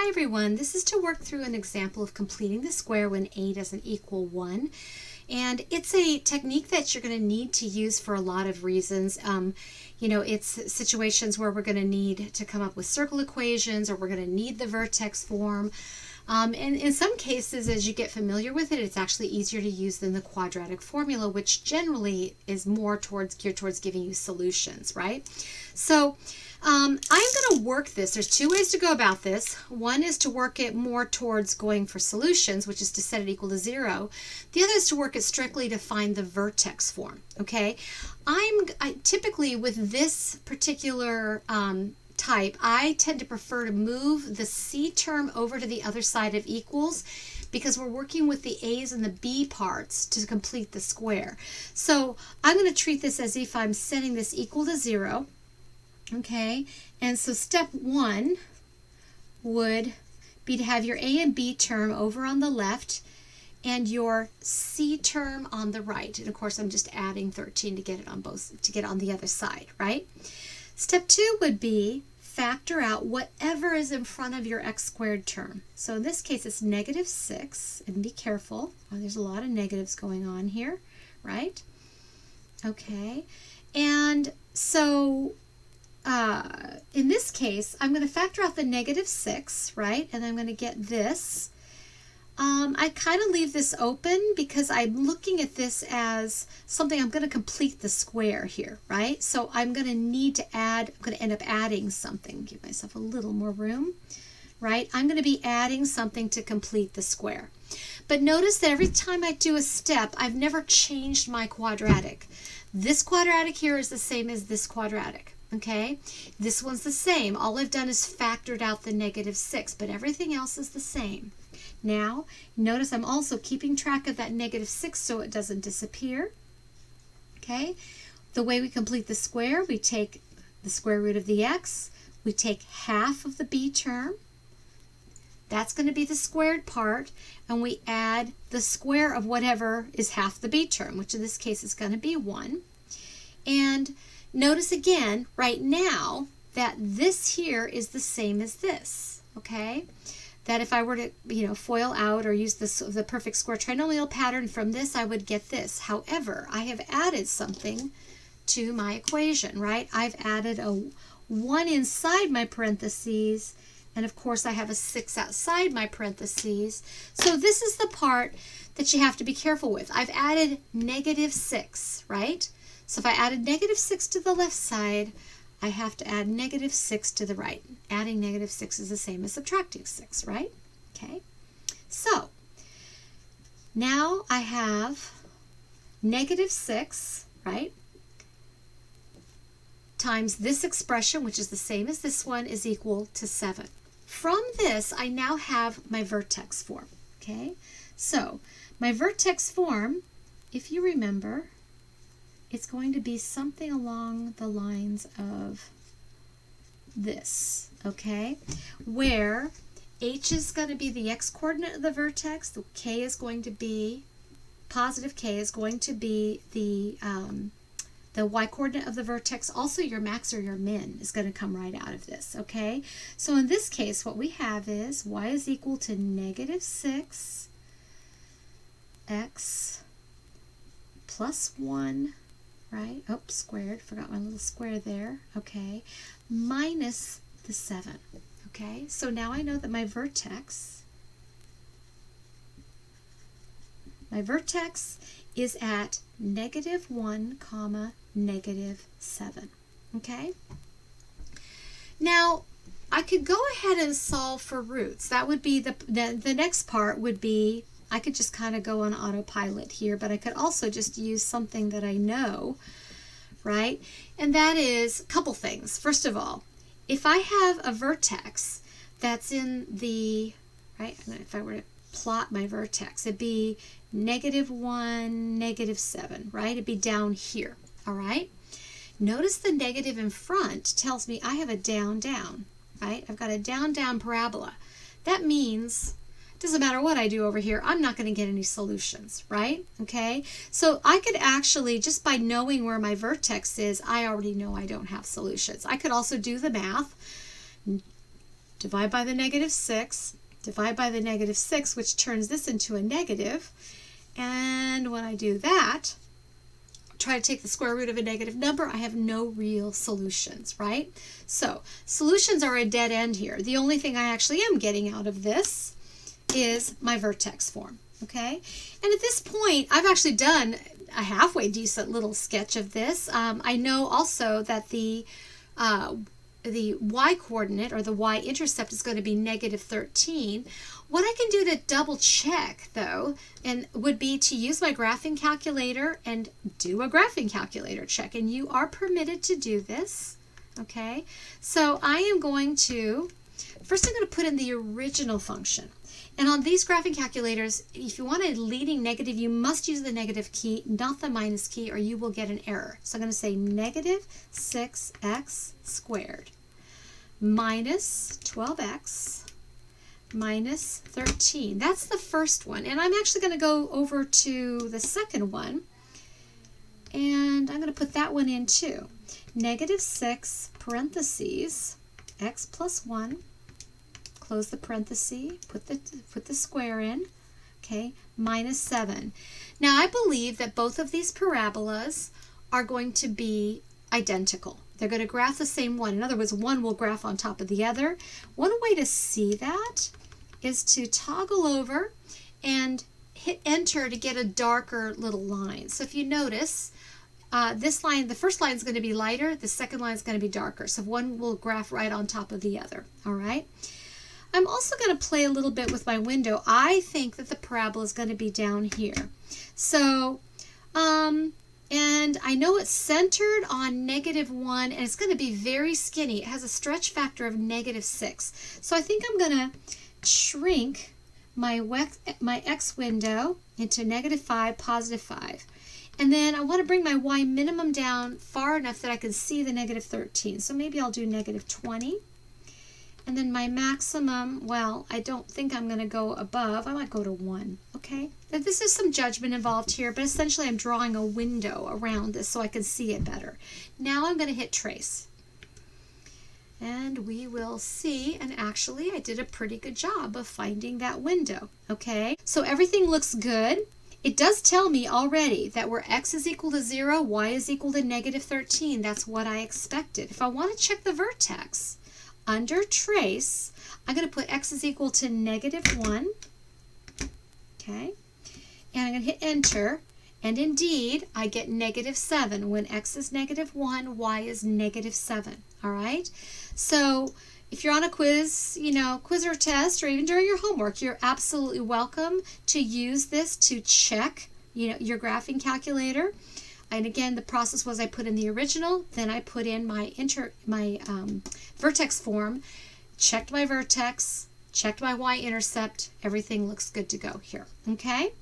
Hi everyone, this is to work through an example of completing the square when a doesn't equal 1. And it's a technique that you're going to need to use for a lot of reasons. It's situations where we're going to need to come up with circle equations, or we're going to need the vertex form. And in some cases, as you get familiar with it, it's actually easier to use than the quadratic formula, which generally is more geared towards giving you solutions, right? So I'm going to work this. There's two ways to go about this. One is to work it more towards going for solutions, which is to set it equal to 0. The other is to work it strictly to find the vertex form, okay? I typically, with this particular type, I tend to prefer to move the C term over to the other side of equals, because we're working with the A's and the B parts to complete the square. So I'm going to treat this as if I'm setting this equal to 0. Okay, and so step 1 would be to have your A and B term over on the left and your C term on the right. And of course, I'm just adding 13 to get it on the other side, right? Step 2 would be factor out whatever is in front of your x squared term. So in this case, it's -6, and be careful. There's a lot of negatives going on here, right? Okay, and so in this case, I'm going to factor out the -6, right? And I'm going to get this. I kind of leave this open because I'm looking at this as something I'm going to complete the square here, right? So I'm going to need to add, I'm going to end up adding something. Give myself a little more room, right? I'm going to be adding something to complete the square. But notice that every time I do a step, I've never changed my quadratic. This quadratic here is the same as this quadratic. Okay, this one's the same. All I've done is factored out the -6, but everything else is the same. Now, notice I'm also keeping track of that -6 so it doesn't disappear. Okay, the way we complete the square, we take the square root of the x, we take half of the b term, that's going to be the squared part, and we add the square of whatever is half the b term, which in this case is going to be 1. And notice again, right now, that this here is the same as this, okay? That if I were to, FOIL out or use the perfect square trinomial pattern from this, I would get this. However, I have added something to my equation, right? I've added a 1 inside my parentheses, and of course I have a 6 outside my parentheses. So this is the part that you have to be careful with. I've added -6, right? So if I added -6 to the left side, I have to add -6 to the right. Adding -6 is the same as subtracting 6, right? Okay. So now I have -6, right, times this expression, which is the same as this one, is equal to 7. From this, I now have my vertex form. Okay. So my vertex form, if you remember, it's going to be something along the lines of this, okay? Where h is going to be the x-coordinate of the vertex, the k is going to be, positive k is going to be the y-coordinate of the vertex. Also, your max or your min is going to come right out of this, okay? So in this case, what we have is y is equal to -6 x plus 1, right? Oh, squared. Forgot my little square there. Okay. Minus the 7. Okay. So now I know that my vertex is at -1, -7. Okay. Now, I could go ahead and solve for roots. That would be the next part would be, I could just kind of go on autopilot here, but I could also just use something that I know, right? And that is a couple things. First of all, if I have a vertex that's in the, right, if I were to plot my vertex, it'd be -1, -7, right? It'd be down here, all right? Notice the negative in front tells me I have a down, down, right? I've got a down, down parabola. That means doesn't matter what I do over here, I'm not going to get any solutions, right? Okay, so I could actually, just by knowing where my vertex is, I already know I don't have solutions. I could also do the math, divide by the negative 6, divide by the negative 6, which turns this into a negative. And when I do that, try to take the square root of a negative number, I have no real solutions, right? So solutions are a dead end here. The only thing I actually am getting out of this is my vertex form, okay? And at this point, I've actually done a halfway decent little sketch of this. I know also that the y coordinate or the y-intercept is going to be negative 13. What I can do to double check though, and would be to use my graphing calculator and do a graphing calculator check, and you are permitted to do this, okay? So I am going to, first I'm going to put in the original function. And on these graphing calculators, if you want a leading negative, you must use the negative key, not the minus key, or you will get an error. So I'm going to say negative 6x squared minus 12x minus 13. That's the first one. And I'm actually going to go over to the second one, and I'm going to put that one in too. Negative 6 parentheses x plus 1, close the parenthesis, put the square in, okay, minus 7. Now I believe that both of these parabolas are going to be identical. They're going to graph the same one. In other words, one will graph on top of the other. One way to see that is to toggle over and hit enter to get a darker little line. So if you notice, this line, the first line is going to be lighter, the second line is going to be darker. So one will graph right on top of the other, all right? I'm also going to play a little bit with my window. I think that the parabola is going to be down here. So, and I know it's centered on negative 1, and it's going to be very skinny. It has a stretch factor of negative 6. So I think I'm going to shrink my x window into negative 5, positive 5. And then I want to bring my y minimum down far enough that I can see the negative 13. So maybe I'll do negative 20. And then my maximum, well, I don't think I'm going to go above. I might go to 1, okay? Now, this is some judgment involved here, but essentially I'm drawing a window around this so I can see it better. Now I'm going to hit trace. And we will see, and actually I did a pretty good job of finding that window, okay? So everything looks good. It does tell me already that where x is equal to 0, y is equal to negative 13. That's what I expected. If I want to check the vertex, under trace, I'm going to put x is equal to negative 1, okay? And I'm going to hit enter, and indeed, I get negative 7. When x is negative 1, y is negative 7, all right? So if you're on a quiz, quiz or test, or even during your homework, you're absolutely welcome to use this to check, your graphing calculator. And again, the process was I put in the original, then I put in my vertex form, checked my vertex, checked my y-intercept, everything looks good to go here, okay?